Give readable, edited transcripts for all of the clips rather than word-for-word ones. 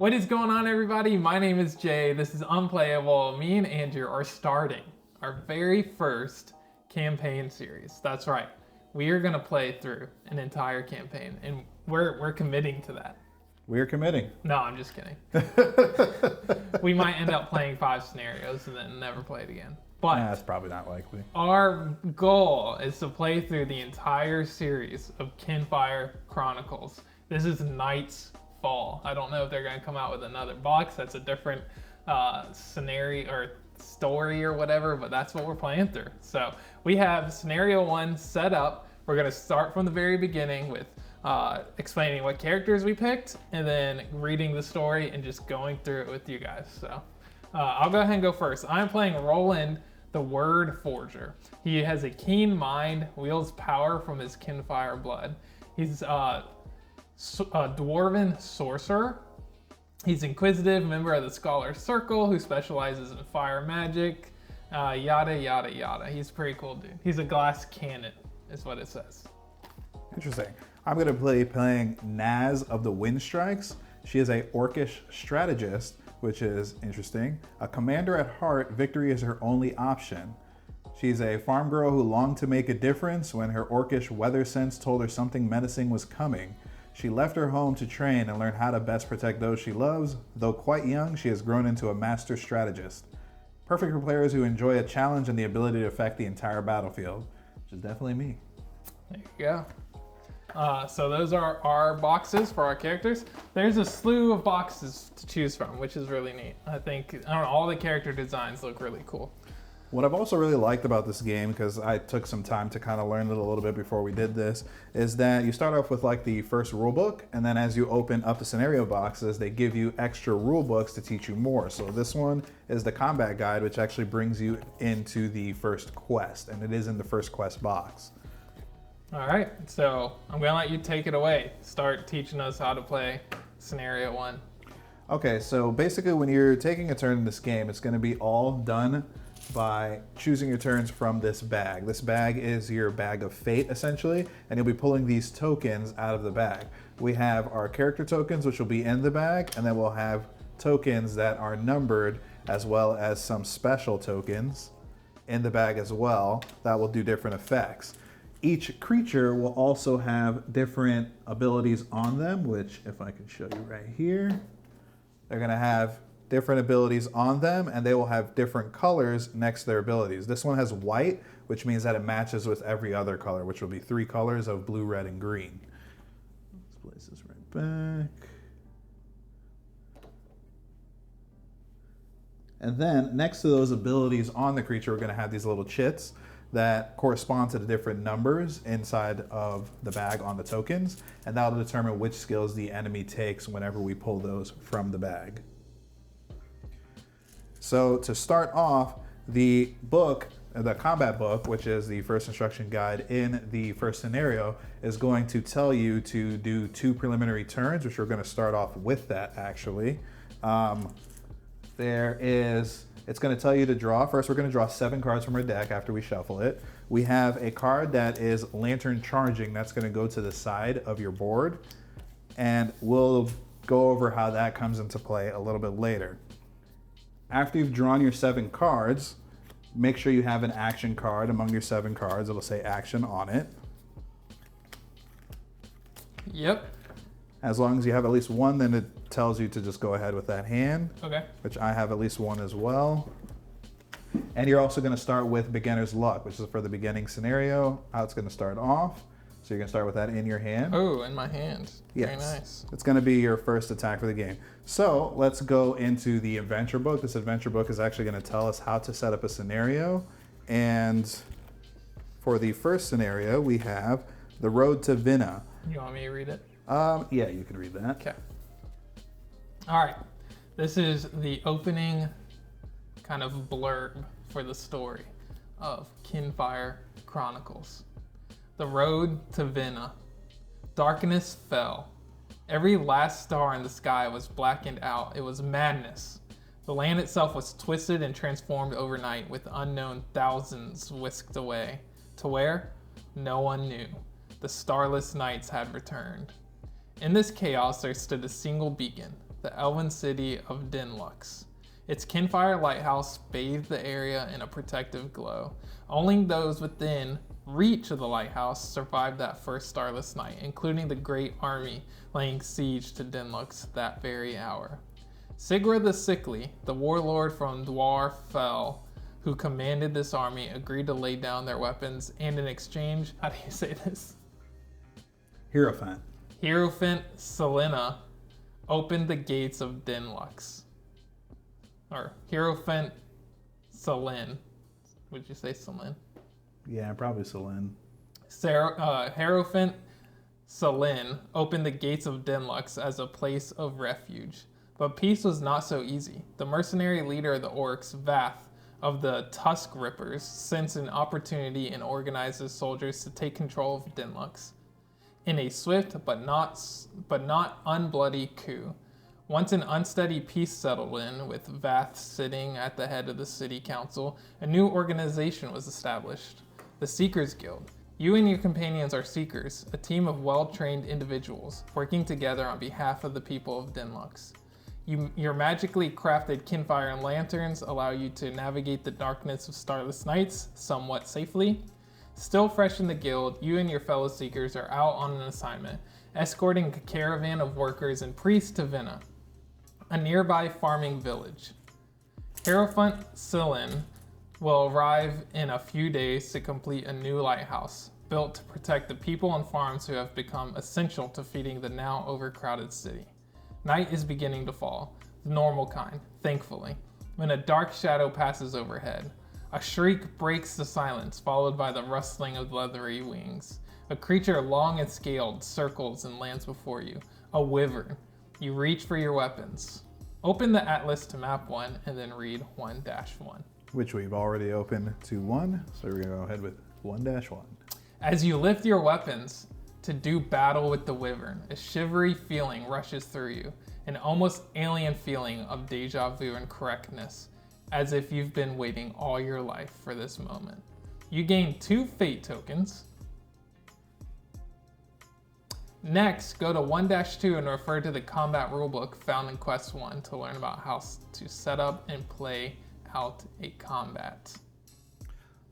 What is going on, everybody? My name is Jay. This is Unplayable. Me and Andrew are starting our very first campaign series. That's right. We are going to play through an entire campaign, and we're committing to that. We're committing. No, I'm just kidding. We might end up playing 5 scenarios and then never play it again. But that's probably not likely. Our goal is to play through the entire series of KINFIRE Chronicles. This is Night's Fall. I don't know if they're going to come out with another box that's a different scenario or story or whatever, but that's what we're playing through. So we have scenario 1 set up. We're going to start from the very beginning with explaining what characters we picked and then reading the story and just going through it with you guys. So I'll go ahead and go first. I'm playing Roland, the Word Forger. He has a keen mind, wields power from his KINFIRE blood. He's a dwarven sorcerer. He's inquisitive, member of the Scholar Circle who specializes in fire magic, yada, yada, yada. He's a pretty cool dude. He's a glass cannon, is what it says. Interesting. I'm going to be playing Naz of the Wind Strikes. She is a orcish strategist, which is interesting. A commander at heart, victory is her only option. She's a farm girl who longed to make a difference when her orcish weather sense told her something menacing was coming. She left her home to train and learn how to best protect those she loves. Though quite young, she has grown into a master strategist. Perfect for players who enjoy a challenge and the ability to affect the entire battlefield, which is definitely me. There you go. So those are our boxes for our characters. There's a slew of boxes to choose from, which is really neat. I don't know, all the character designs look really cool. What I've also really liked about this game, because I took some time to kind of learn it a little bit before we did this, is that you start off with like the first rule book, and then as you open up the scenario boxes, they give you extra rule books to teach you more. So this one is the combat guide, which actually brings you into the first quest, and it is in the first quest box. All right, so I'm gonna let you take it away. Start teaching us how to play scenario 1. Okay, so basically when you're taking a turn in this game, it's gonna be all done by choosing your turns from this bag. This bag is your bag of fate, essentially, and you'll be pulling these tokens out of the bag. We have our character tokens, which will be in the bag, and then we'll have tokens that are numbered, as well as some special tokens in the bag as well that will do different effects. Each creature will also have different abilities on them, which if I can show you right here, they're gonna have different abilities on them, and they will have different colors next to their abilities. This one has white, which means that it matches with every other color, which will be 3 colors of blue, red, and green. Let's place this right back. And then next to those abilities on the creature, we're gonna have these little chits that correspond to the different numbers inside of the bag on the tokens, and that'll determine which skills the enemy takes whenever we pull those from the bag. So to start off, the book, the combat book, which is the first instruction guide in the first scenario, is going to tell you to do 2 preliminary turns, which we're going to start off with that actually. It's going to tell you to draw. First, we're going to draw 7 cards from our deck after we shuffle it. We have a card that is Lantern Charging. That's going to go to the side of your board, and we'll go over how that comes into play a little bit later. After you've drawn your 7 cards, make sure you have an action card among your 7 cards. It'll say action on it. Yep. As long as you have at least 1, then it tells you to just go ahead with that hand. Okay. Which I have at least 1 as well. And you're also going to start with Beginner's Luck, which is for the beginning scenario, how it's going to start off. So you're going to start with that in your hand. Oh, in my hand. Yes. Very nice. It's going to be your first attack for the game. So let's go into the adventure book. This adventure book is actually going to tell us how to set up a scenario. And for the first scenario, we have The Road to Vinna. You want me to read it? Yeah, you can read that. Okay. All right. This is the opening kind of blurb for the story of KINFIRE Chronicles. The road to Vinna. Darkness fell. Every last star in the sky was blackened out. It was madness. The land itself was twisted and transformed overnight, with unknown thousands whisked away. To where? No one knew. The starless nights had returned. In this chaos there stood a single beacon, the elven city of Dinlux. Its KINFIRE lighthouse bathed the area in a protective glow. Only those within reach of the lighthouse survived that first starless night, including the great army laying siege to Dinlux that very hour. Sigra the Sickly, the warlord from Dwar Fell, who commanded this army, agreed to lay down their weapons, and in exchange, how do you say this? Hierophant. Hierophant Selena opened the gates of Dinlux. Or Hierophant Selin. Would you say Selin? Yeah, probably Selene. Hierophant Selin opened the gates of Dinlux as a place of refuge. But peace was not so easy. The mercenary leader of the orcs, Vath, of the Tusk Rippers, sensed an opportunity and organized his soldiers to take control of Dinlux in a swift but not unbloody coup. Once an unsteady peace settled in, with Vath sitting at the head of the city council, a new organization was established, the Seekers Guild. You and your companions are Seekers, a team of well-trained individuals working together on behalf of the people of Dinlux. Your magically crafted KINFIRE and lanterns allow you to navigate the darkness of starless nights somewhat safely. Still fresh in the guild, you and your fellow Seekers are out on an assignment, escorting a caravan of workers and priests to Vina, a nearby farming village. Hierophant Silin will arrive in a few days to complete a new lighthouse, built to protect the people and farms who have become essential to feeding the now overcrowded city. Night is beginning to fall, the normal kind, thankfully, when a dark shadow passes overhead. A shriek breaks the silence, followed by the rustling of leathery wings. A creature long and scaled circles and lands before you, a wyvern. You reach for your weapons. Open the atlas to map 1 and then read 1-1. Which we've already opened to 1, so we're gonna go ahead with 1-1. As you lift your weapons to do battle with the wyvern, a shivery feeling rushes through you, an almost alien feeling of deja vu and correctness, as if you've been waiting all your life for this moment. You gain 2 fate tokens. Next, go to 1-2 and refer to the combat rulebook found in Quest 1 to learn about how to set up and play out a combat.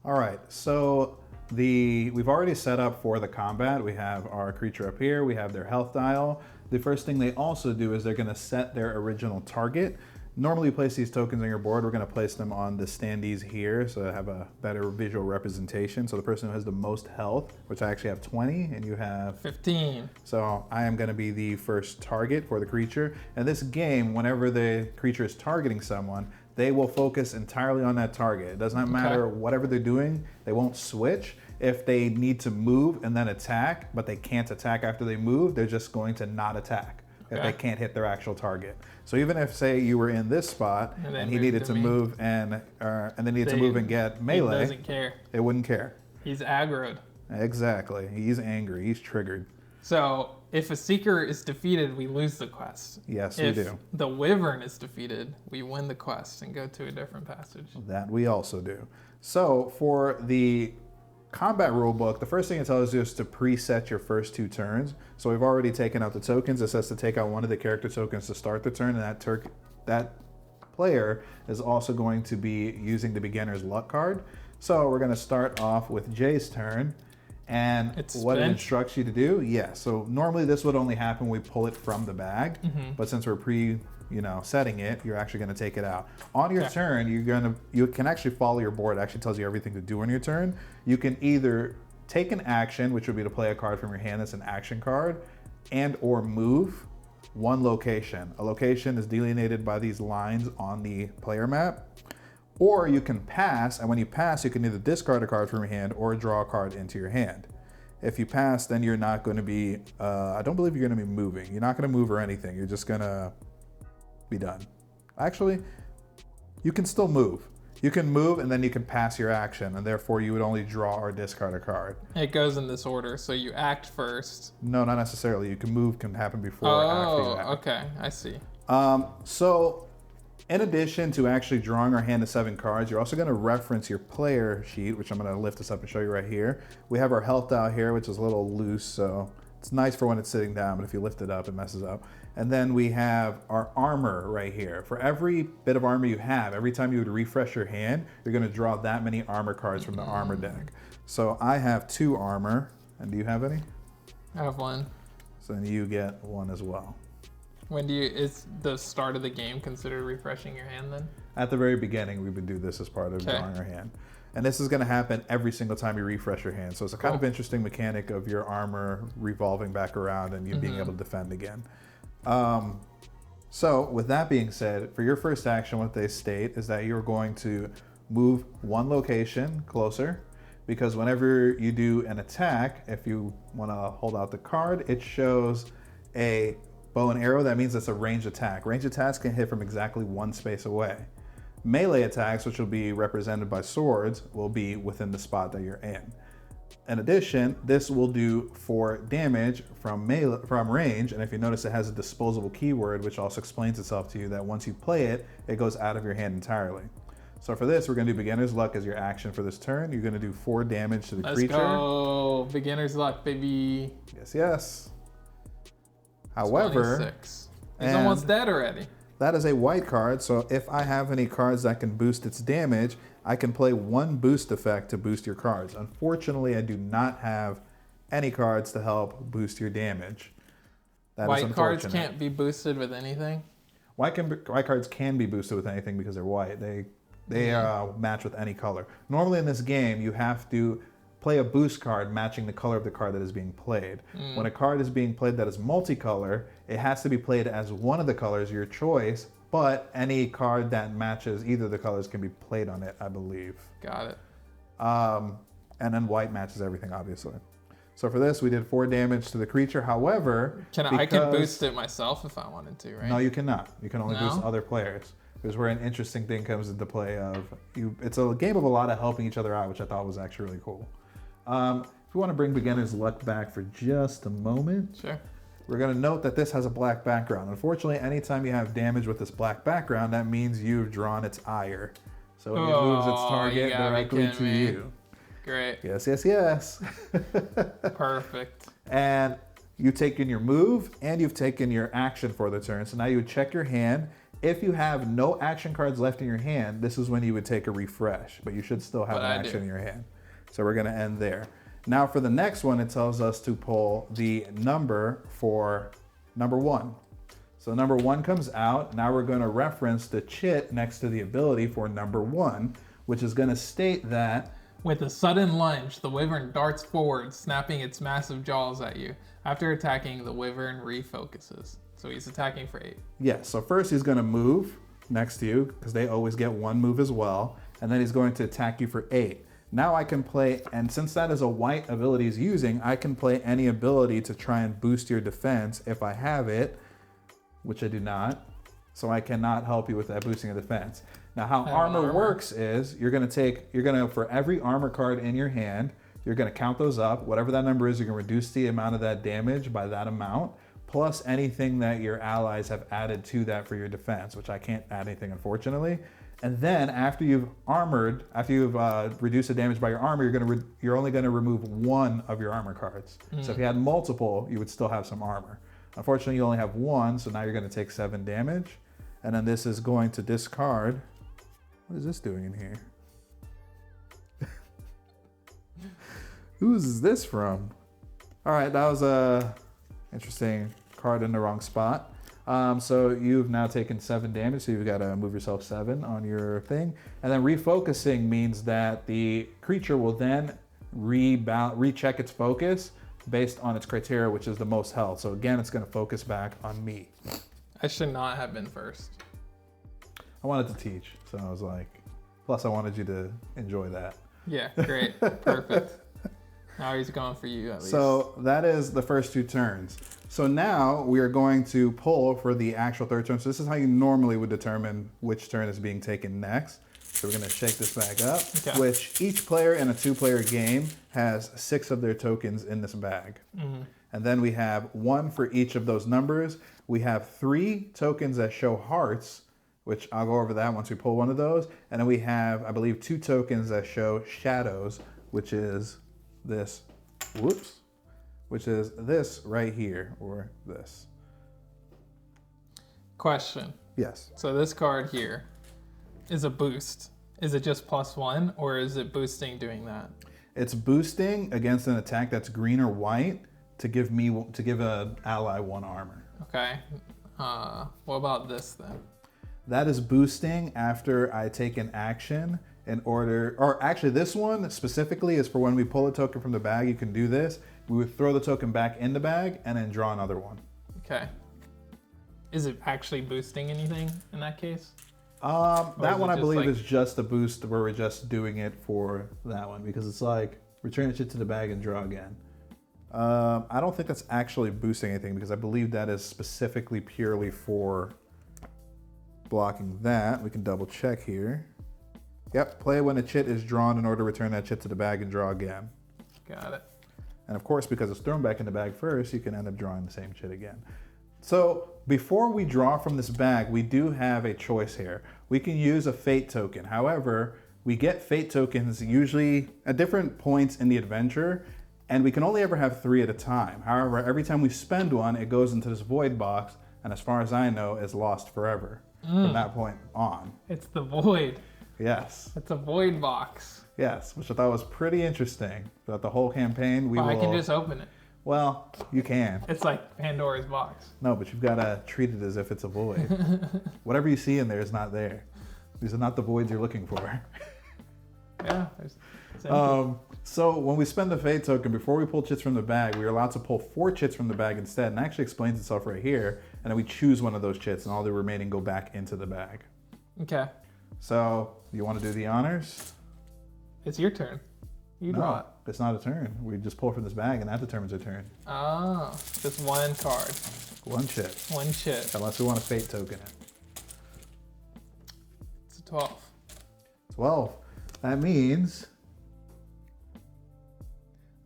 All right, so we've already set up for the combat. We have our creature up here, we have their health dial. The first thing they also do is they're gonna set their original target. Normally you place these tokens on your board. We're gonna place them on the standees here so I have a better visual representation. So the person who has the most health, which I actually have 20 and you have 15. So I am gonna be the first target for the creature. And this game, whenever the creature is targeting someone, they will focus entirely on that target. It does not matter whatever they're doing, they won't switch. If they need to move and then attack, but they can't attack after they move, they're just going to not attack if they can't hit their actual target. So even if, say, you were in this spot and he needed to move and then needed to move and get melee, he doesn't care. It wouldn't care. He's aggroed. Exactly. He's angry. He's triggered. So if a Seeker is defeated, we lose the quest. Yes, we do. If the Wyvern is defeated, we win the quest and go to a different passage. That we also do. So for the combat rulebook, the first thing it tells you is to preset your first 2 turns. So we've already taken out the tokens. It says to take out one of the character tokens to start the turn, and that player is also going to be using the beginner's luck card. So we're going to start off with Jay's turn. And what it instructs you to do, so normally this would only happen when we pull it from the bag, but since we're setting it, you're actually going to take it out. On your turn, you can actually follow your board. It actually tells you everything to do on your turn. You can either take an action, which would be to play a card from your hand that's an action card, and or move 1 location. A location is delineated by these lines on the player map. Or you can pass, and when you pass, you can either discard a card from your hand or draw a card into your hand. If you pass, then you're not going to be, I don't believe you're going to be moving. You're not going to move or anything. You're just going to be done. Actually, you can still move. You can move and then you can pass your action, and therefore you would only draw or discard a card. It goes in this order, so you act first. No, not necessarily. You can move, can happen before or after you act. Okay, I see. So in addition to actually drawing our hand of 7 cards, you're also going to reference your player sheet, which I'm going to lift this up and show you right here. We have our health dial here, which is a little loose, so it's nice for when it's sitting down, but if you lift it up, it messes up. And then we have our armor right here. For every bit of armor you have, every time you would refresh your hand, you're gonna draw that many armor cards from the armor deck. So I have 2 armor, and do you have any? I have 1. So then you get 1 as well. Is the start of the game considered refreshing your hand then? At the very beginning, we would do this as part of drawing our hand. And this is gonna happen every single time you refresh your hand. So it's a kind of interesting mechanic of your armor revolving back around and you being able to defend again. So with that being said, for your first action, what they state is that you're going to move 1 location closer, because whenever you do an attack, if you want to hold out the card, it shows a bow and arrow. That means it's a ranged attack. Ranged attacks can hit from exactly 1 space away. Melee attacks, which will be represented by swords, will be within the spot that you're in. In addition, this will do 4 damage from range, and if you notice, it has a disposable keyword, which also explains itself to you that once you play it, it goes out of your hand entirely. So for this, we're going to do Beginner's Luck as your action for this turn. You're going to do 4 damage to the creature. Let's go. Beginner's Luck, baby. Yes, yes. However, 26. He's almost dead already. That is a white card, so if I have any cards that can boost its damage, I can play 1 boost effect to boost your cards. Unfortunately, I do not have any cards to help boost your damage. That is white cards can't be boosted with anything? White cards can be boosted with anything because they're white. They match with any color. Normally in this game, you have to play a boost card matching the color of the card that is being played. When a card is being played that is multicolor, it has to be played as one of the colors, your choice, but any card that matches either of the colors can be played on it, I believe. Got it. And then white matches everything, obviously. So for this, we did 4 damage to the creature. However, I can boost it myself if I wanted to, right? No, you cannot. You can only boost other players. Here's where an interesting thing comes into play of it's a game of a lot of helping each other out, which I thought was actually really cool. If we want to bring Beginner's Luck back for just a moment, sure. We're going to note that this has a black background. Unfortunately, anytime you have damage with this black background, that means you've drawn its ire. So it moves its target directly to you. Great. Yes, yes, yes. Perfect. And you've taken your move and you've taken your action for the turn. So now you would check your hand. If you have no action cards left in your hand, this is when you would take a refresh, but you should still have an action in your hand. So we're going to end there. Now for the next one, it tells us to pull the number for number 1. So number 1 comes out. Now we're going to reference the chit next to the ability for number 1, which is going to state that with a sudden lunge, the Wyvern darts forward, snapping its massive jaws at you. After attacking, the Wyvern refocuses. So he's attacking for 8. Yes, so first he's going to move next to you, because they always get 1 move as well. And then he's going to attack you for 8. Now I can play, and since that is a white ability he's using, I can play any ability to try and boost your defense if I have it, which I do not. So I cannot help you with that boosting of defense. Now how armor works is you're going to for every armor card in your hand, you're going to count those up. Whatever that number is, you're going to reduce the amount of that damage by that amount, plus anything that your allies have added to that for your defense, which I can't add anything, unfortunately. And then after you've reduced the damage by your armor, you're only going to remove 1 of your armor cards. So if you had multiple, you would still have some armor. Unfortunately, you only have 1, so now you're going to take 7 damage. And then this is going to discard. What is this doing in here? Who's this from? All right, that was a interesting card in the wrong spot. So you've now taken 7 damage, so you've got to move yourself 7 on your thing. And then refocusing means that the creature will then recheck its focus based on its criteria, which is the most health. So again, it's going to focus back on me. I should not have been first. I wanted to teach, so I was like, plus I wanted you to enjoy that. Yeah, great, perfect. Now he's going for you at least. So that is the first 2 turns. So now we are going to pull for the actual 3rd turn. So this is how you normally would determine which turn is being taken next. So we're going to shake this bag up, which each player in a 2-player game has 6 of their tokens in this bag. And then we have 1 for each of those numbers. We have 3 tokens that show hearts, which I'll go over that once we pull one of those. And then we have, I believe, 2 tokens that show shadows, which is this, which is this right here, or this. Question. Yes. So this card here is a boost. Is it just +1 or is it boosting doing that? It's boosting against an attack that's green or white to give a ally 1 armor. Okay. What about this then? That is boosting after I take an action in order, or actually this one specifically is for when we pull a token from the bag. You can do this. We would throw the token back in the bag and then draw another one. Okay. Is it actually boosting anything in that case? That one I believe is just a boost where we're just doing it for that one because it's like return shit to the bag and draw again. I don't think that's actually boosting anything because I believe that is specifically purely for blocking that. We can double check here. Yep, play when a chit is drawn in order to return that chit to the bag and draw again. Got it. And of course, because it's thrown back in the bag first, you can end up drawing the same chit again. So before we draw from this bag, we do have a choice here. We can use a fate token. However, we get fate tokens usually at different points in the adventure, and we can only ever have 3 at a time. However, every time we spend one, it goes into this void box, and as far as I know, is lost forever from that point on. It's the void. Yes. It's a void box. Yes, which I thought was pretty interesting. Throughout the whole campaign, I can just open it. Well, you can. It's like Pandora's box. No, but you've got to treat it as if it's a void. Whatever you see in there is not there. These are not the voids you're looking for. Yeah. So when we spend the fate token, before we pull chits from the bag, we are allowed to pull 4 chits from the bag instead, and it actually explains itself right here. And then we choose one of those chits, and all the remaining go back into the bag. Okay. So you want to do the honors? It's your turn. You draw it. It's not a turn. We just pull from this bag, and that determines a turn. Oh, just one card. 1 chit. 1 chit. Unless we want to fate token it. It's a 12. 12. That means...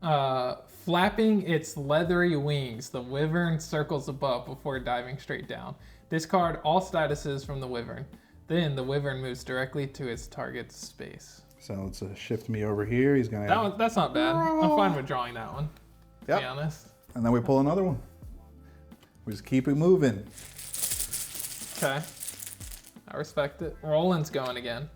Flapping its leathery wings, the Wyvern circles above before diving straight down. Discard all statuses from the Wyvern. Then the Wyvern moves directly to its target's space. So let's shift me over here. He's going to... That's not bad. I'm fine with drawing that one, to be honest. And then we pull another one. We just keep it moving. Okay. I respect it. Roland's going again.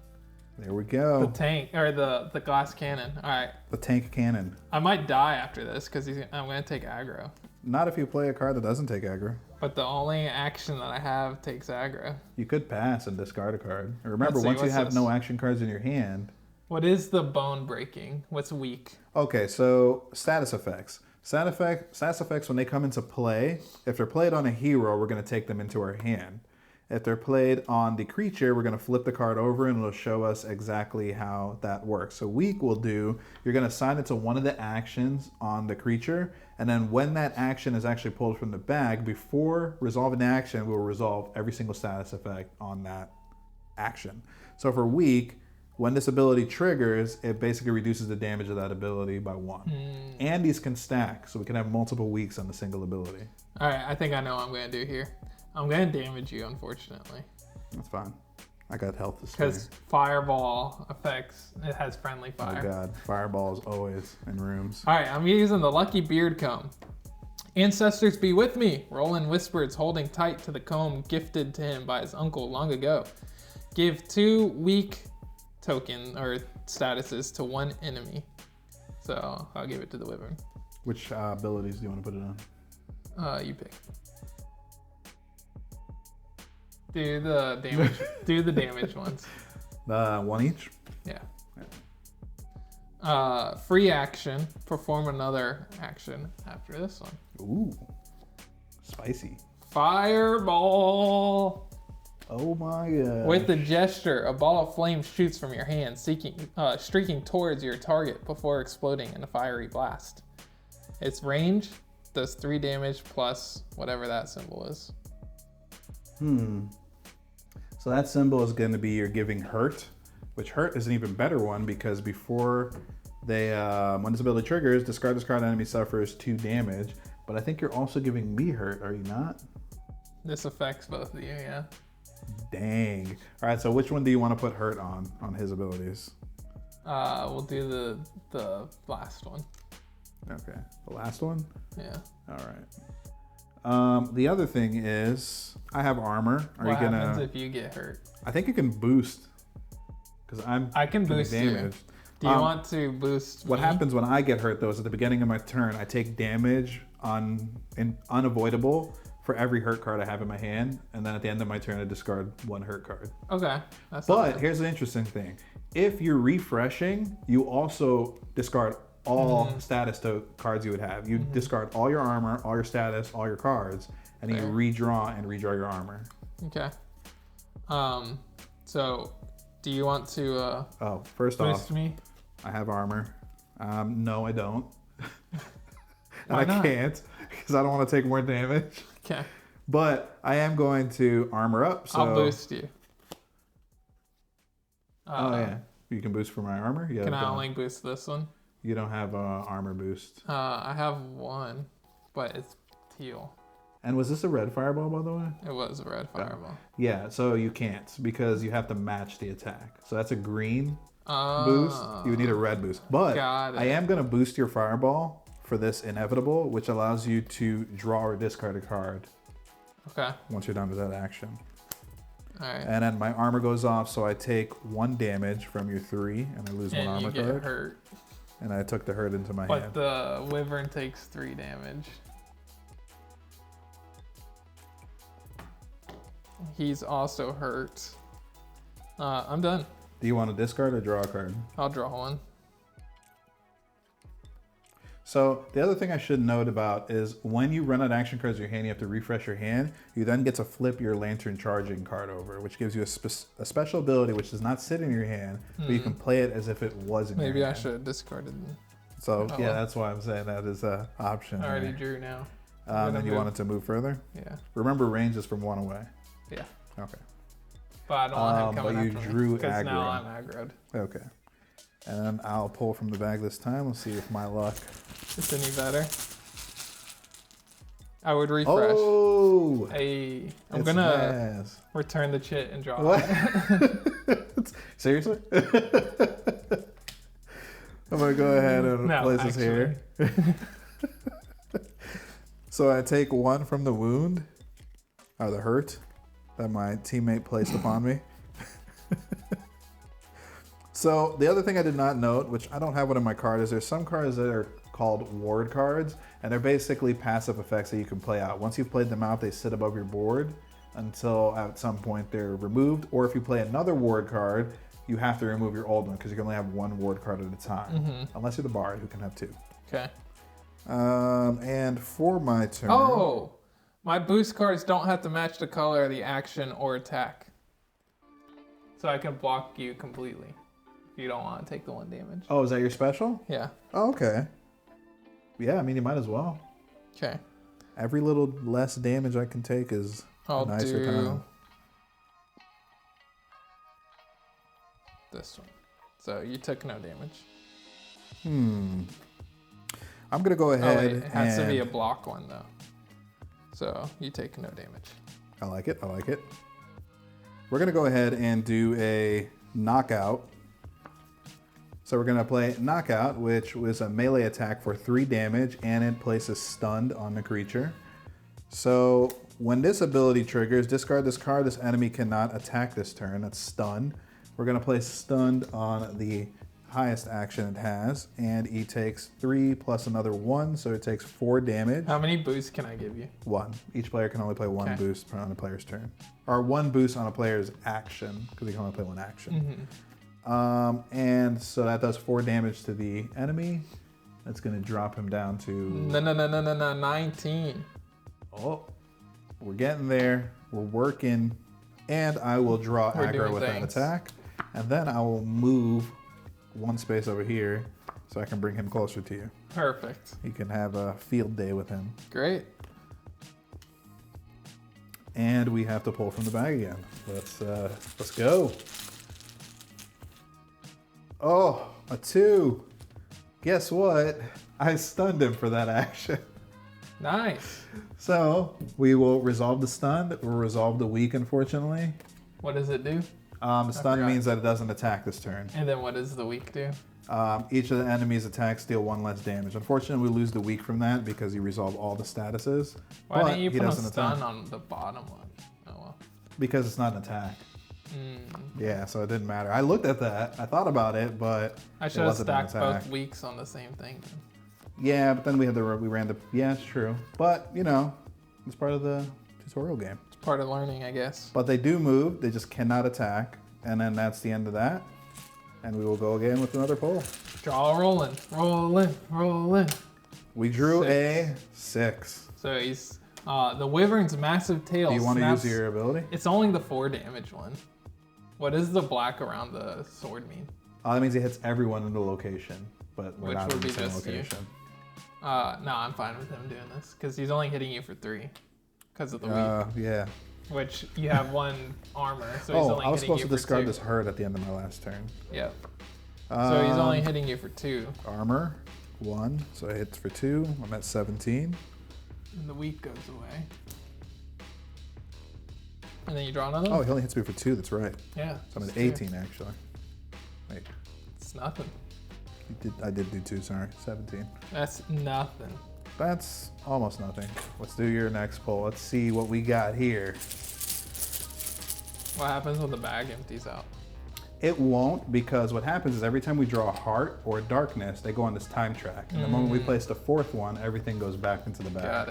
There we go. The tank, or the glass cannon. All right. The tank cannon. I might die after this because I'm going to take aggro. Not if you play a card that doesn't take aggro. But the only action that I have takes aggro. You could pass and discard a card. And remember, once you what's have this? no action cards in your hand... What is the bone breaking? What's weak? Okay, so status effects. Status effects, when they come into play, if they're played on a hero, we're going to take them into our hand. If they're played on the creature, we're going to flip the card over and it'll show us exactly how that works. So weak will do, you're going to assign it to one of the actions on the creature, and then when that action is actually pulled from the bag, before resolving the action, we'll resolve every single status effect on that action. So for weak, when this ability triggers, it basically reduces the damage of that ability by 1. And these can stack, so we can have multiple weaks on the single ability. All right, I think I know what I'm going to do here. I'm going to damage you, unfortunately. That's fine. I got health to spare. Because fireball affects, it has friendly fire. Oh god, fireballs always in rooms. All right, I'm using the Lucky Beard Comb. Ancestors be with me, Roland whispers, holding tight to the comb gifted to him by his uncle long ago. Give 2 weak token or statuses to 1 enemy. So I'll give it to the Wyvern. Which abilities do you want to put it on? You pick. Do the damage. Do the damage ones. 1 each? Yeah. Free action. Perform another action after this one. Ooh, spicy. Fireball. Oh my god. With a gesture, a ball of flame shoots from your hand, streaking towards your target before exploding in a fiery blast. Its range does 3 damage plus whatever that symbol is. So that symbol is going to be you're giving hurt, which hurt is an even better one because before they, when this ability triggers, discard this card, enemy suffers 2 damage. But I think you're also giving me hurt, are you not? This affects both of you, yeah. Dang. All right, so which one do you want to put hurt on his abilities? We'll do the last one. Okay, the last one? Yeah. All right. The other thing is, I have armor. What happens if you get hurt? I think you can boost. Because I can gonna be boost you. damaged. Do you want to boost What me? happens when I get hurt, though, is at the beginning of my turn, I take damage unavoidable for every hurt card I have in my hand. And then at the end of my turn, I discard one hurt card. Okay. That's But here's the interesting thing. If you're refreshing, you also discard all status cards you would have. You discard all your armor, all your status, all your cards, and then you redraw your armor. Okay. So, do you want to first boost off, me? I have armor. No, I don't. Why and I not? can't because I don't want to take more damage. Okay. But I am going to armor up. So I'll boost you. oh yeah, you can boost for my armor. Yeah. Can I only boost this one? You don't have armor boost. I have one, but it's teal. And was this a red fireball, by the way? It was a red fireball. Yeah, so you can't because you have to match the attack. So that's a green boost. You would need a red boost. But I am going to boost your fireball for this inevitable, which allows you to draw or discard a card. Okay. Once you're done with that action. All right. And then my armor goes off, so I take 1 damage from your 3, and I lose 1 armor you get card. hurt. And I took the hurt into my hand. But the Wyvern takes 3 damage. He's also hurt. I'm done. Do you want to discard or draw a card? I'll draw one. So the other thing I should note about is when you run out action cards in your hand, you have to refresh your hand. You then get to flip your Lantern Charging card over, which gives you a special ability which does not sit in your hand, but you can play it as if it was in your hand. Maybe I should have discarded them. So yeah, that's why I'm saying that is an option. I already drew now. And you wanted to move further? Yeah. Remember, range is from 1 away. Yeah. Okay. But I don't want him coming but you after me, drew 'cause aggro. now I'm aggroed. Okay. And then I'll pull from the bag this time. Let's see if my luck. It's any better. I would refresh. Oh! Hey, I'm It's gonna Naz. return the chit and draw. What? Seriously? I'm gonna go ahead and place this here. So I take 1 from the wound, or the hurt, that my teammate placed upon me. So the other thing I did not note, which I don't have one in my card, is there's some cards that are called ward cards, and they're basically passive effects that you can play out. Once you've played them out, they sit above your board until at some point they're removed, or if you play another ward card, you have to remove your old one because you can only have 1 ward card at a time, unless you're the bard who can have 2. Okay. And for my turn... Oh! My boost cards don't have to match the color of the action or attack. So I can block you completely. If you don't want to take the 1 damage. Oh, is that your special? Yeah. Oh, okay. Yeah, I mean, you might as well. Okay. Every little less damage I can take is I'll a nicer do time. this one. So you took no damage. I'm going to go ahead it has to be a block one, though. So you take no damage. I like it. I like it. We're going to go ahead and do a knockout. So we're going to play knockout, which was a melee attack for 3 damage, and it places stunned on the creature. So when this ability triggers, discard this card. This enemy cannot attack this turn. That's stunned. We're going to place stunned on the highest action it has, and he takes 3 plus another 1, so it takes 4 damage. How many boosts can I give you? 1. Each player can only play 1 boost on a player's turn. Or 1 boost on a player's action, because he can only play 1 action. And so that does 4 damage to the enemy. That's going to drop him down to... No, 19. Oh, we're getting there. We're working. And I will draw aggro with that attack. And then I will move 1 space over here so I can bring him closer to you. Perfect. You can have a field day with him. Great. And we have to pull from the bag again. Let's go. Oh, a 2. Guess what? I stunned him for that action. Nice. So we will resolve the stun. We'll resolve the weak, unfortunately. What does it do? The stun means that it doesn't attack this turn. And then what does the weak do? Each of the enemy's attacks deal 1 less damage. Unfortunately, we lose the weak from that because you resolve all the statuses. Why but didn't you he put a doesn't stun attack. on the bottom one? Oh well. Because it's not an attack. Mm. Yeah, so it didn't matter. I looked at that. I thought about it, but I it should have wasn't an stacked attack. both weeks on the same thing. Yeah, but then we ran the. Yeah, it's true. But you know, it's part of the tutorial game. It's part of learning, I guess. But they do move. They just cannot attack, and then that's the end of that. And we will go again with another pull. Draw rolling, rolling, rolling. We drew a 6. So he's the Wyvern's massive tail. Do you want to snaps. use your ability? It's only the 4 damage one. What does the black around the sword mean? That means it hits everyone in the location, but we're Which not would in the be same just you. location. No, I'm fine with him doing this because he's only hitting you for 3 because of the weak. Yeah. Which you have 1 armor, so he's only I was hitting supposed you to for discard 2. this hurt at the end of my last turn. Yep. So he's only hitting you for 2. Armor, 1, so it hits for 2. I'm at 17. And the weak goes away. And then you draw another Oh, one? he only hits me for 2. That's right. Yeah. So I'm at it's 2. 18 actually. Wait, It's nothing. I did do 2. Sorry, 17. That's nothing. That's almost nothing. Let's do your next pull. Let's see what we got here. What happens when the bag empties out? It won't, because what happens is every time we draw a heart or a darkness, they go on this time track. And the moment we place the 4th one, everything goes back into the bag. Got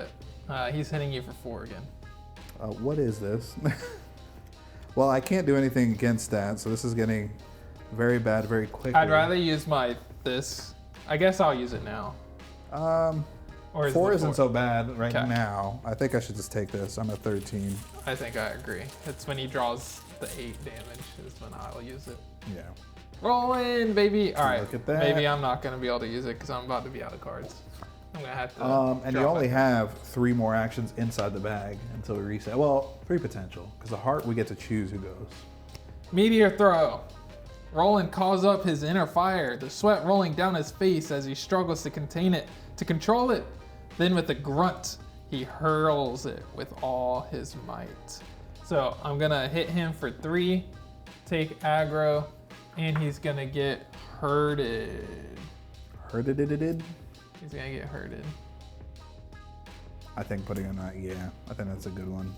it. He's hitting you for 4 again. What is this? Well, I can't do anything against that, so this is getting very bad very quickly. I'd rather use this. I guess I'll use it now. Or 4 the isn't 4? so bad right Okay. now. I think I should just take this. I'm at 13. I think I agree. It's when he draws the 8 damage is when I'll use it. Yeah. Roll in, baby. All right. Look at that. Maybe I'm not going to be able to use it because I'm about to be out of cards. I'm going to have to. And you drop only it. have 3 more actions inside the bag until we reset. Well, 3 potential, because the heart we get to choose who goes. Meteor throw. Roland calls up his inner fire, the sweat rolling down his face as he struggles to contain it, to control it. Then with a grunt, he hurls it with all his might. So I'm gonna hit him for 3, take aggro, and he's gonna get hurted. Hurted? He's gonna get hurted. I think putting in that, yeah. I think that's a good one.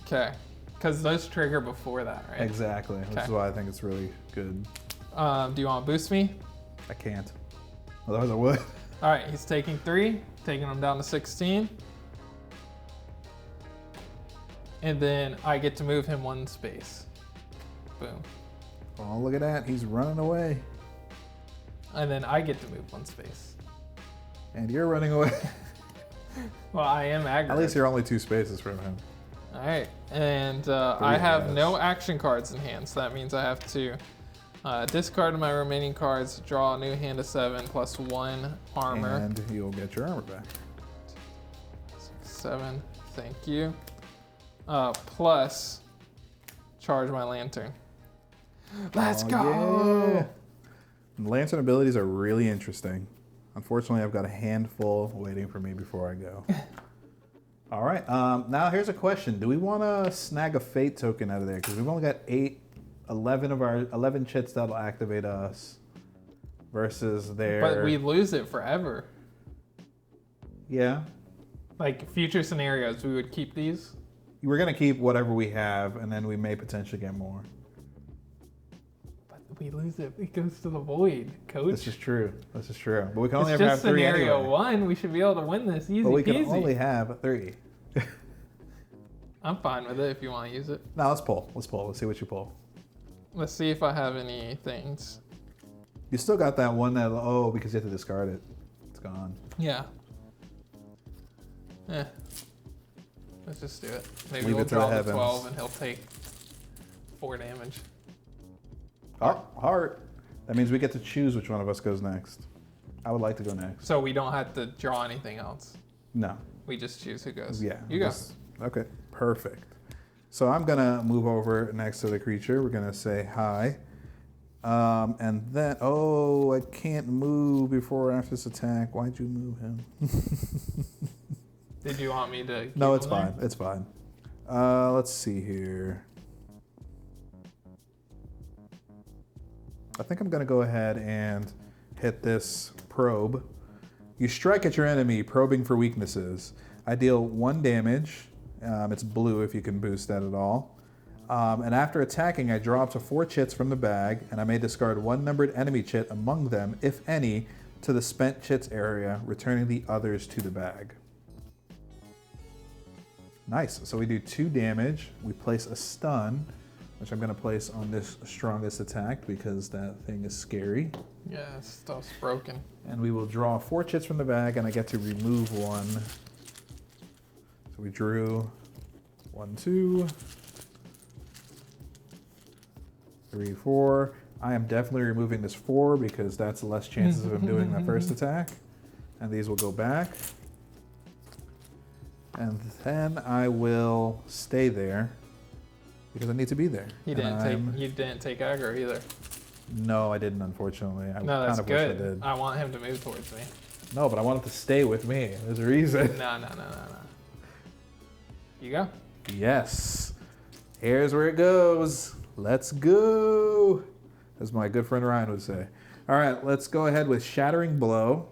Okay, because those trigger before that, right? Exactly. Which is why I think it's really good. Do you want to boost me? I can't. Otherwise I would. All right, he's taking 3, taking him down to 16. And then I get to move him 1 space. Boom. Oh, look at that. He's running away. And then I get to move 1 space. And you're running away. Well, I am aggro. At least you're only 2 spaces from him. All right, and I have yes. no action cards in hand, so that means I have to discard my remaining cards, draw a new hand of 7 plus 1 armor. And you'll get your armor back. 7, thank you. Plus charge my lantern. Let's go! Yeah. Lantern abilities are really interesting. Unfortunately, I've got a handful waiting for me before I go. All right, now here's a question. Do we want to snag a fate token out of there? Because we've only got 11 of our 11 chits that'll activate us versus their... But we lose it forever. Yeah. Like future scenarios, we would keep these. We're going to keep whatever we have, and then we may potentially get more. But we lose it. It goes to the void, coach. This is true. This is true. But we can only It's ever just have 3 scenario anyway. 1. We should be able to win this easy But we can peasy. only have 3. I'm fine with it if you want to use it. Now let's pull. Let's pull. Let's see what you pull. Let's see if I have any things. You still got that one that, oh, because you have to discard it. It's gone. Yeah. Let's just do it. Maybe Leave we'll it to the draw the heavens. 12 and he'll take 4 damage. Oh, heart. That means we get to choose which one of us goes next. I would like to go next. So we don't have to draw anything else. No. We just choose who goes. Yeah. You go. Okay, perfect. So I'm gonna move over next to the creature. We're gonna say hi. And then, oh, I can't move before or after this attack. Why'd you move him? Did you want me to? No, keep it's him there? fine. It's fine. Let's see here. I think I'm gonna go ahead and hit this probe. You strike at your enemy, probing for weaknesses. I deal 1 damage. It's blue if you can boost that at all. And after attacking, I draw up to 4 chits from the bag, and I may discard 1 numbered enemy chit among them, if any, to the spent chits area, returning the others to the bag. Nice. So we do 2 damage. We place a stun, which I'm going to place on this strongest attack because that thing is scary. Yeah, stuff's broken. And we will draw 4 chits from the bag, and I get to remove 1. So we drew 1, 2, 3, 4. I am definitely removing this 4 because that's less chances of him doing that first attack. And these will go back. And then I will stay there because I need to be there. You didn't take aggro either. No, I didn't, unfortunately. No, that's kind of good. wish I did. I want him to move towards me. No, but I want him to stay with me. There's a reason. No. You go. Yes. Here's where it goes. Let's go. As my good friend Ryan would say. All right, let's go ahead with Shattering Blow.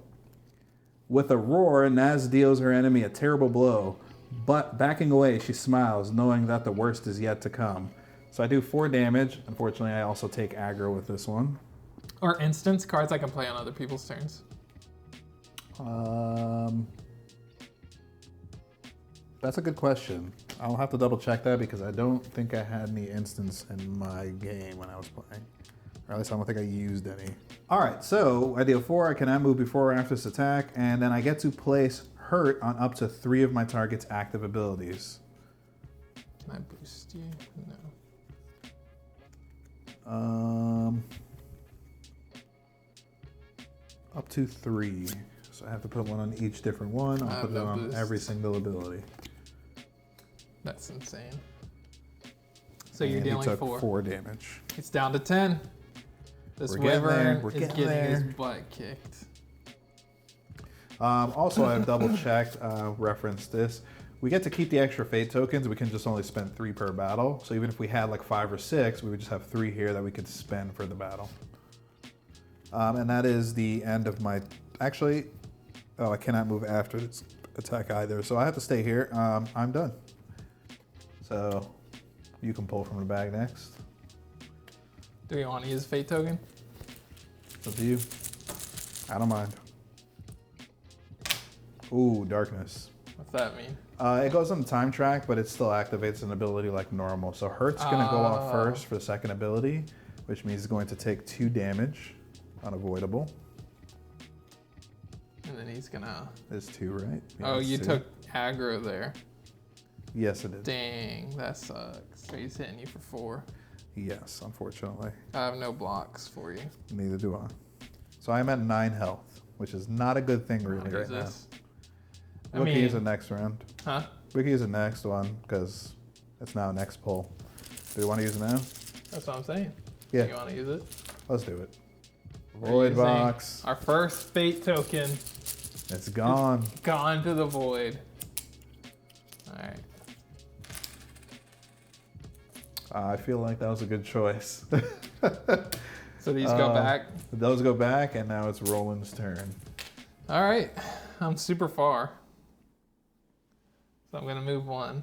With a roar, Naz deals her enemy a terrible blow, but backing away, she smiles, knowing that the worst is yet to come. So I do 4 damage. Unfortunately, I also take aggro with this one. Or instance cards I can play on other people's turns. That's a good question. I'll have to double check that because I don't think I had any instance in my game when I was playing. Or at least I don't think I used any. All right, so I deal 4. I cannot move before or after this attack, and then I get to place Hurt on up to 3 of my target's active abilities. Can I boost you? No. Up to 3. So I have to put 1 on each different one. I'll put it on boost. every single ability. That's insane. So you're And he dealing took 4. 4 damage. It's down to 10. This We're getting there. Wyvern We're is getting getting there. his butt kicked. Also, I've double checked, referenced this. We get to keep the extra fate tokens. We can just only spend 3 per battle. So even if we had like 5 or 6, we would just have 3 here that we could spend for the battle. And that is the end of my, actually, I cannot move after this attack either. So I have to stay here. I'm done. So you can pull from the bag next. Do you want to use a fate token? It's up to you. I don't mind. Ooh, darkness. What's that mean? It goes on the time track, but it still activates an ability like normal. So Hurt's going to go off first for the second ability, which means it's going to take 2 damage. Unavoidable. And then he's gonna... There's 2, right? Yeah, oh, it's you 2. took aggro there. Yes, it is. Dang, that sucks. So he's hitting you for 4. Yes, unfortunately. I have no blocks for you. Neither do I. So I'm at 9 health, which is not a good thing really What right is this? now. We can use it next round. Huh? We can use the next one because it's now next pull. Do we want to use it now? That's what I'm saying. Yeah. You want to use it? Let's do it. We're Void using box. Our first fate token. It's gone. Gone to the void. All right. I feel like that was a good choice. So these go back. Those go back, and now it's Roland's turn. All right. I'm super far. So I'm going to move 1.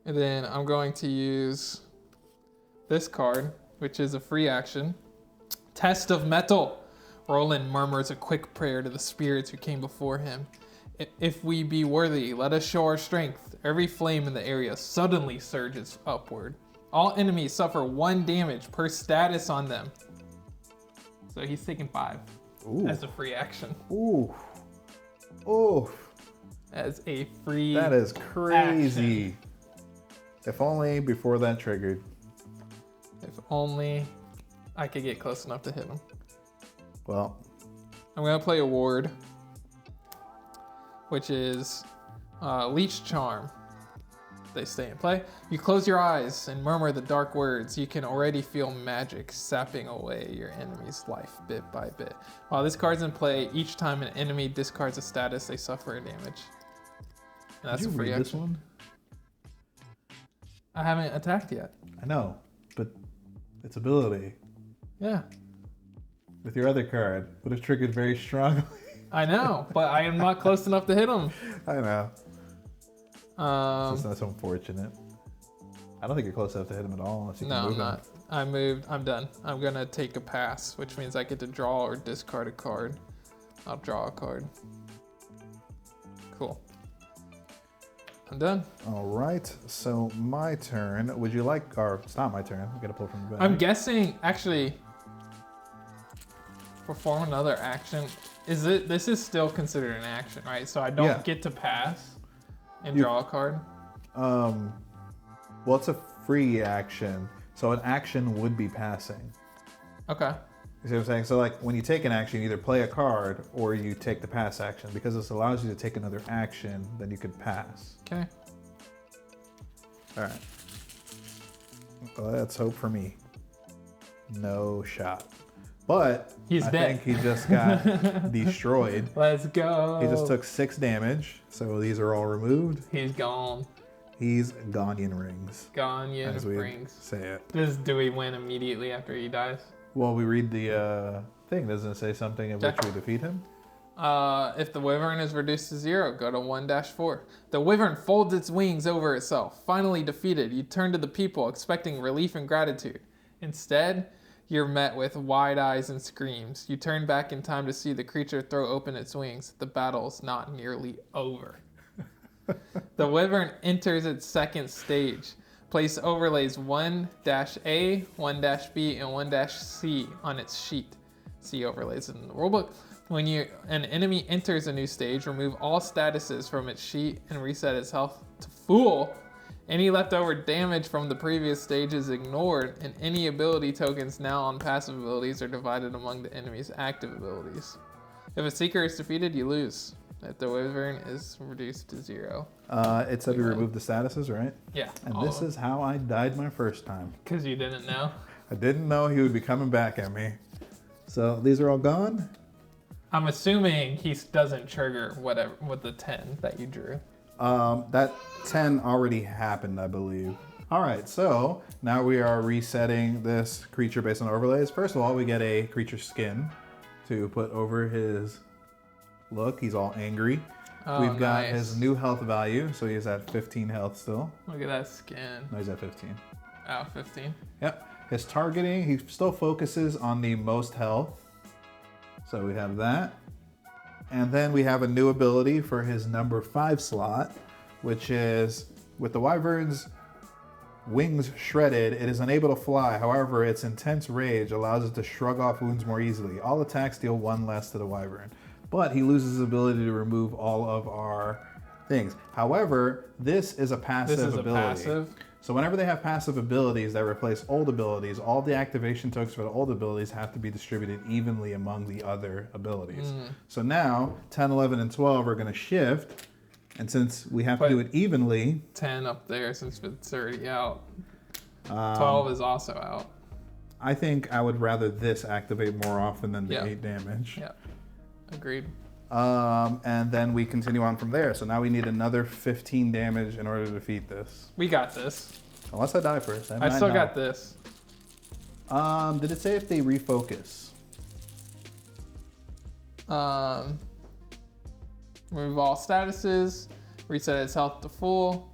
And then I'm going to use this card, which is a free action. Test of Metal. Roland murmurs a quick prayer to the spirits who came before him. If we be worthy, let us show our strength. Every flame in the area suddenly surges upward. All enemies suffer 1 damage per status on them. So he's taking 5 as a free action. Ooh. Ooh. As a free That is crazy. action. If only before that triggered. If only I could get close enough to hit him. Well, I'm going to play a ward, which is Leech Charm. They stay in play. You close your eyes and murmur the dark words. You can already feel magic sapping away your enemy's life bit by bit. While this card's in play, each time an enemy discards a status, they suffer a damage. And that's did a you free read this action. one? I haven't attacked yet. I know, but its ability. Yeah. with your other card would have triggered very strongly. I know, but I am not close enough to hit him. I know. That's unfortunate. I don't think you're close enough to hit him at all unless you can No, move I'm not. him. I moved. I'm done. I'm going to take a pass, which means I get to draw or discard a card. I'll draw a card. Cool. I'm done. All right, so my turn. Would you like, or it's not my turn. I'm gonna pull from the back. I'm guessing, actually, perform another action. This is still considered an action, right? So I don't get to pass and draw a card? Well, it's a free action, so an action would be passing. Okay. You see what I'm saying? So like when you take an action, you either play a card or you take the pass action. Because this allows you to take another action, then you could pass. Okay. All right. Well, let's hope for me. No shot. But He's I dead. think he just got destroyed. Let's go. He just took 6 damage, so these are all removed. He's gone. He's Ganyan rings, Ganyan as we rings. say it. Do we win immediately after he dies? Well, we read the thing. Doesn't it say something in which we defeat him? If the Wyvern is reduced to 0, go to 1-4. The Wyvern folds its wings over itself. Finally defeated, you turn to the people expecting relief and gratitude. Instead, you're met with wide eyes and screams. You turn back in time to see the creature throw open its wings. The battle's not nearly over. The Wyvern enters its second stage. Place overlays 1-A, 1-B, and 1-C on its sheet. See overlays in the rulebook. When an enemy enters a new stage, remove all statuses from its sheet and reset its health to full. Any leftover damage from the previous stage is ignored, and any ability tokens now on passive abilities are divided among the enemy's active abilities. If a seeker is defeated, you lose. If the Wyvern is reduced to 0. It said we removed the statuses, right? Yeah. And this is how I died my first time. Because you didn't know? I didn't know he would be coming back at me. So these are all gone? I'm assuming he doesn't trigger whatever with the 10 that you drew. That 10 already happened, I believe. All right, so now we are resetting this creature based on overlays. First of all, we get a creature skin to put over his look. He's all angry. Oh, We've got nice. his new health value, so he's at 15 health still. Look at that skin. No, he's at 15. Oh, 15. Yep. His targeting, he still focuses on the most health. So we have that. And then we have a new ability for his number 5 slot, which is with the Wyvern's wings shredded, it is unable to fly. However, its intense rage allows it to shrug off wounds more easily. All attacks deal 1 less to the Wyvern. But he loses his ability to remove all of our things. However, this is a passive ability. Passive? So whenever they have passive abilities that replace old abilities, all the activation tokens for the old abilities have to be distributed evenly among the other abilities. So now 10, 11, and 12 are going to shift. And since we have to do it evenly... 10 up there since it's already out. 12 is also out. I think I would rather this activate more often than the 8 damage. Yeah, agreed. And then we continue on from there. So now we need another 15 damage in order to defeat this. We got this. Unless I die first. I still got this. Did it say if they refocus? Remove all statuses. Reset its health to full.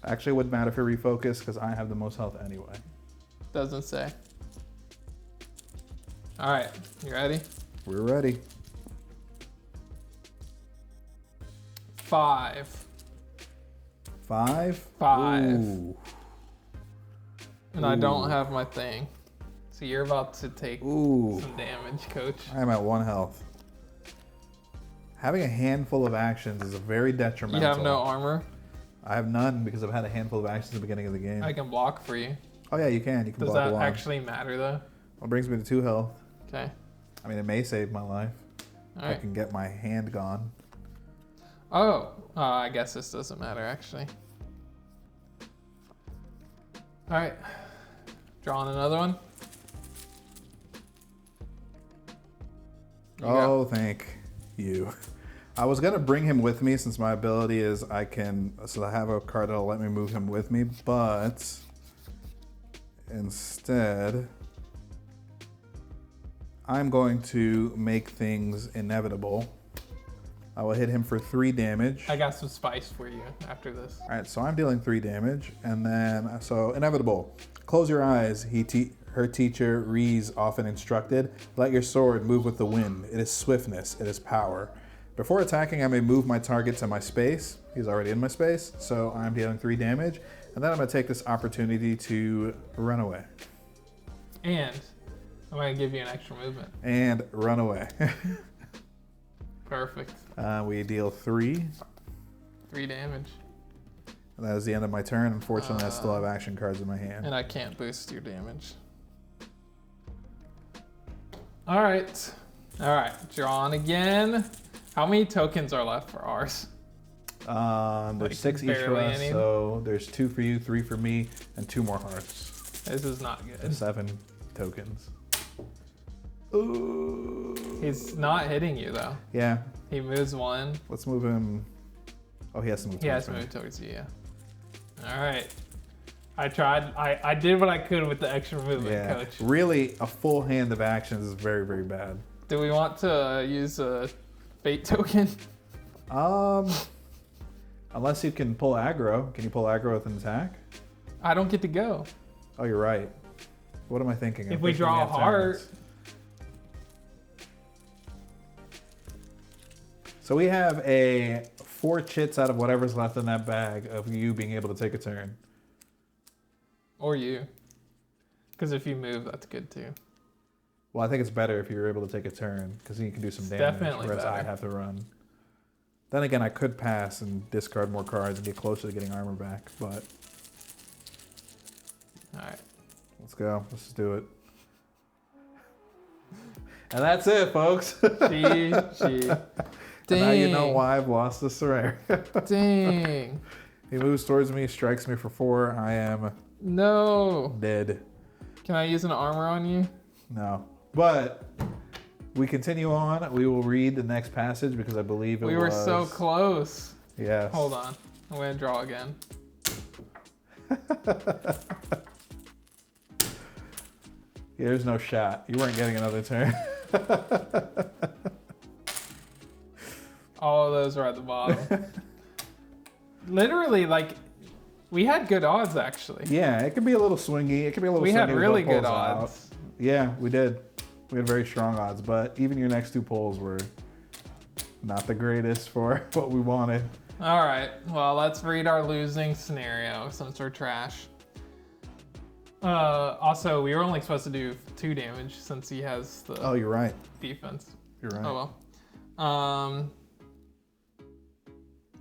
Actually, it wouldn't matter if it refocus because I have the most health anyway. Doesn't say. All right, you ready? We're ready. 5. 5? 5. Ooh. And I don't have my thing. So you're about to take Ooh. some damage, coach. I'm at 1 health. Having a handful of actions is a very detrimental. You have no armor? I have none because I've had a handful of actions at the beginning of the game. I can block for you. Oh yeah, you can. You can Does block that one. actually matter though? Well, it brings me to 2 health. Okay. I mean, it may save my life. All I right. can get my hand gone. Oh, I guess this doesn't matter actually. All right. Drawing another one. You Oh, thank you. I was gonna bring him with me since my ability is I have a card that'll let me move him with me, but instead I'm going to make things inevitable. I will hit him for 3 damage. I got some spice for you after this. All right, so I'm dealing 3 damage, and then, so inevitable. Close your eyes, her teacher, Reese, often instructed. Let your sword move with the wind. It is swiftness, it is power. Before attacking, I may move my target to my space. He's already in my space, so I'm dealing 3 damage. And then I'm gonna take this opportunity to run away. And I'm gonna give you an extra movement. And run away. Perfect. We deal 3. 3 damage. And that is the end of my turn. Unfortunately, I still have action cards in my hand. And I can't boost your damage. All right. All right, drawn again. How many tokens are left for ours? There's Like 6 each for barely us, any. so there's 2 for you, 3 for me, and 2 more hearts. This is not good. 7 tokens. Ooh. He's not hitting you though. Yeah, He moves 1. let's move him. Oh, he has to move. He has to move towards you, yeah. All right. I tried. I did what I could with the extra movement, Yeah, coach. really, a full hand of actions is very, very bad. Do we want to use a fate token? Unless you can pull aggro. Can you pull aggro with an attack? I don't get to go. Oh, you're right. What am I thinking? If we draw a heart. So we have a 4 chits out of whatever's left in that bag of you being able to take a turn. Or you. Because if you move, that's good too. Well, I think it's better if you're able to take a turn because then you can do some damage. Definitely whereas better. I'd have to run. Then again, I could pass and discard more cards and get closer to getting armor back, but All right. let's go. Let's just do it. And that's it, folks. Gee. And now you know Dang. why I've lost the Sorare. Dang. He moves towards me, strikes me for 4. I am No. dead. Can I use an armor on you? No. But we continue on. We will read the next passage because I believe it was... We were so close. Yes. Hold on. I'm going to draw again. There's no shot. You weren't getting another turn. All of those are at the bottom. Literally, like, we had good odds, actually. Yeah, it could be a little swingy. It could be a little We swingy. had with really both good pulls out. odds. Yeah, we did. We had very strong odds, but even your next 2 pulls were not the greatest for what we wanted. All right. Well, let's read our losing scenario since we're trash. Also, we were only supposed to do 2 damage since he has the Oh, you're right. defense. You're right. Oh well.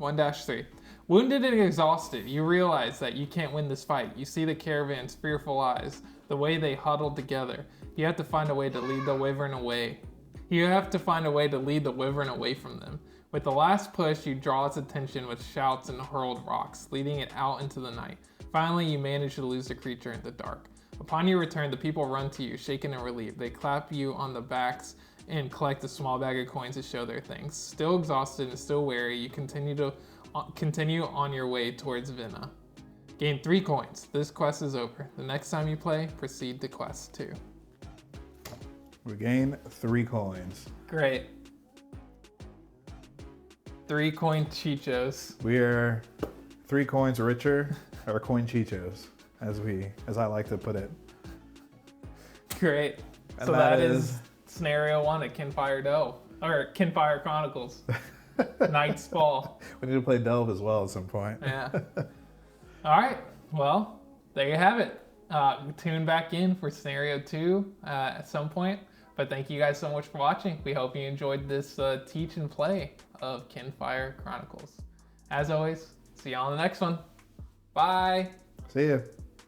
1-3. Wounded and exhausted, you realize that you can't win this fight. You see the caravan's fearful eyes, the way they huddled together. You have to find a way to lead the Wyvern away. You have to find a way to lead the Wyvern away from them. With the last push, you draw its attention with shouts and hurled rocks, leading it out into the night. Finally, you manage to lose the creature in the dark. Upon your return, the people run to you, shaken and relieved. They clap you on the backs and collect a small bag of coins to show their thanks. Still exhausted and still wary, you continue on your way towards Vinna. Gain 3 coins. This quest is over. The next time you play, proceed to quest 2. We gain 3 coins. Great. 3 coin chichos. We are 3 coins richer, or coin chichos, as I like to put it. Great. And So that is scenario 1 at KINFIRE Delve, or KINFIRE Chronicles. Knight's Fall. We need to play Delve as well at some point. Yeah. All right. Well, there you have it. Tune back in for scenario 2 at some point. But thank you guys so much for watching. We hope you enjoyed this teach and play of KINFIRE Chronicles. As always, see you on the next one. Bye. See ya.